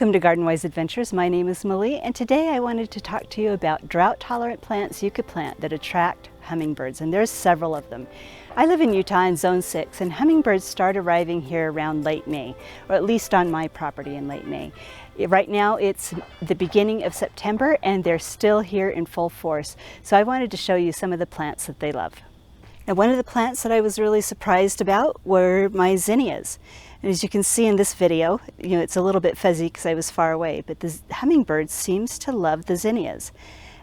Welcome to Garden Wise Adventures. My name is Malie, and today I wanted to talk to you about drought-tolerant plants you could plant that attract hummingbirds, and there's several of them. I live in Utah in Zone 6, and hummingbirds start arriving here around late May, or at least on my property in late May. Right now it's the beginning of September, and they're still here in full force, so I wanted to show you some of the plants that they love. Now, one of the plants that I was really surprised about were my zinnias. And as you can see in this video, it's a little bit fuzzy because I was far away, but the hummingbird seems to love the zinnias.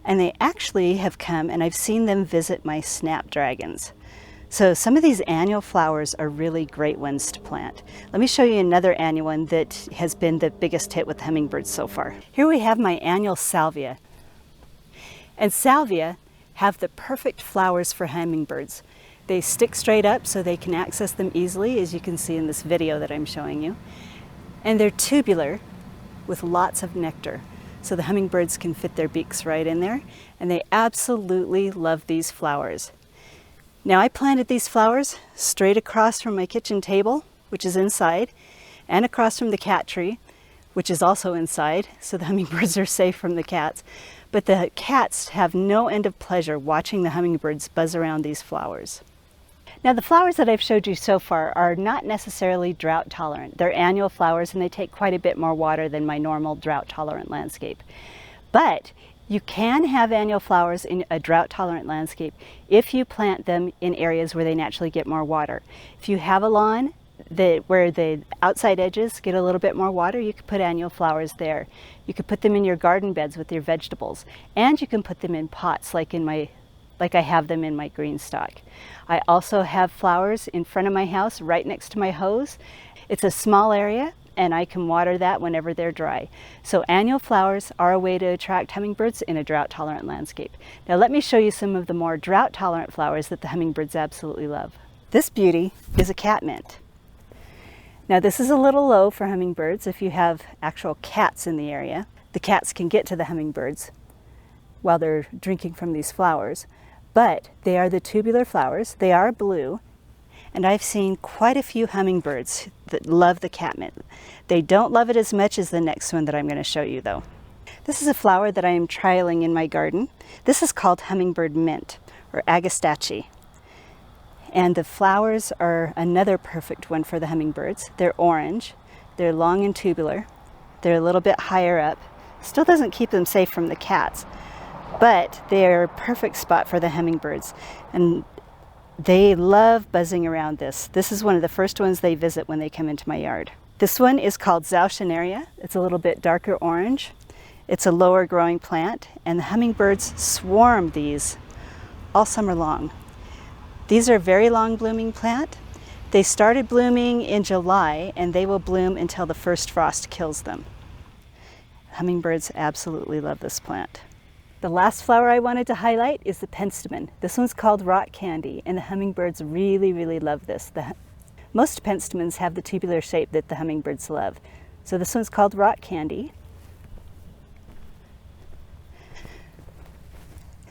And they actually have come, and I've seen them visit my snapdragons. So some of these annual flowers are really great ones to plant. Let me show you another annual one that has been the biggest hit with hummingbirds so far. Here we have my annual salvia. And salvia have the perfect flowers for hummingbirds. They stick straight up so they can access them easily, as you can see in this video that I'm showing you. And they're tubular with lots of nectar, so the hummingbirds can fit their beaks right in there, and they absolutely love these flowers. Now, I planted these flowers straight across from my kitchen table, which is inside, and across from the cat tree, which is also inside, so the hummingbirds are safe from the cats. But the cats have no end of pleasure watching the hummingbirds buzz around these flowers. Now, the flowers that I've showed you so far are not necessarily drought tolerant. They're annual flowers, and they take quite a bit more water than my normal drought tolerant landscape. But you can have annual flowers in a drought tolerant landscape if you plant them in areas where they naturally get more water. If you have a lawn where the outside edges get a little bit more water, you could put annual flowers there. You could put them in your garden beds with your vegetables, and you can put them in pots like I have them in my green stock. I also have flowers in front of my house right next to my hose. It's a small area, and I can water that whenever they're dry. So annual flowers are a way to attract hummingbirds in a drought-tolerant landscape. Now let me show you some of the more drought-tolerant flowers that the hummingbirds absolutely love. This beauty is a catmint. Now, this is a little low for hummingbirds if you have actual cats in the area. The cats can get to the hummingbirds while they're drinking from these flowers, but they are the tubular flowers. They are blue, and I've seen quite a few hummingbirds that love the catmint. They don't love it as much as the next one that I'm going to show you, though. This is a flower that I am trialing in my garden. This is called Hummingbird Mint, or Agastache. And the flowers are another perfect one for the hummingbirds. They're orange, they're long and tubular, they're a little bit higher up. Still doesn't keep them safe from the cats, but they're a perfect spot for the hummingbirds. And they love buzzing around this. This is one of the first ones they visit when they come into my yard. This one is called Zaushinaria. It's a little bit darker orange. It's a lower growing plant, and the hummingbirds swarm these all summer long. These are a very long blooming plant. They started blooming in July, and they will bloom until the first frost kills them. Hummingbirds absolutely love this plant. The last flower I wanted to highlight is the Penstemon. This one's called rock candy, and the hummingbirds really, really love this. Most Penstemons have the tubular shape that the hummingbirds love. So this one's called rock candy.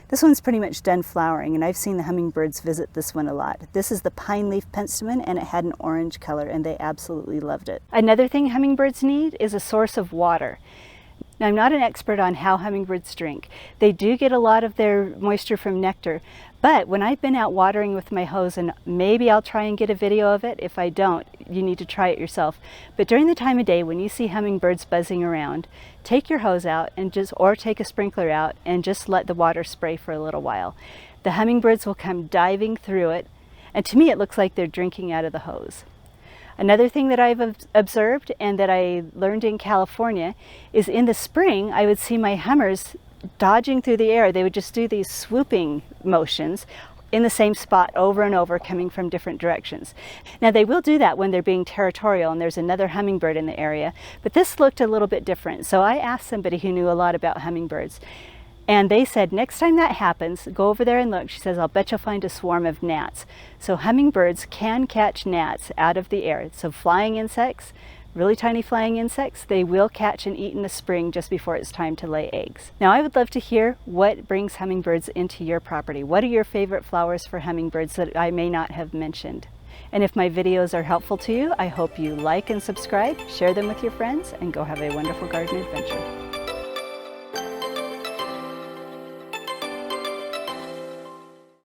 This one's pretty much done flowering, and I've seen the hummingbirds visit this one a lot. This is the pine leaf Penstemon, and it had an orange color, and they absolutely loved it. Another thing hummingbirds need is a source of water. Now, I'm not an expert on how hummingbirds drink. They do get a lot of their moisture from nectar, but when I've been out watering with my hose, and maybe I'll try and get a video of it. If I don't, you need to try it yourself. But during the time of day when you see hummingbirds buzzing around, take your hose out or take a sprinkler out and just let the water spray for a little while. The hummingbirds will come diving through it, and to me it looks like they're drinking out of the hose. Another thing that I've observed and that I learned in California is in the spring I would see my hummers dodging through the air. They would just do these swooping motions in the same spot over and over, coming from different directions. Now, they will do that when they're being territorial and there's another hummingbird in the area, but this looked a little bit different. So I asked somebody who knew a lot about hummingbirds, and they said, next time that happens, go over there and look. She says, I'll bet you'll find a swarm of gnats. So hummingbirds can catch gnats out of the air. So flying insects, really tiny flying insects, they will catch and eat in the spring just before it's time to lay eggs. Now, I would love to hear what brings hummingbirds into your property. What are your favorite flowers for hummingbirds that I may not have mentioned? And if my videos are helpful to you, I hope you like and subscribe, share them with your friends, and go have a wonderful garden adventure.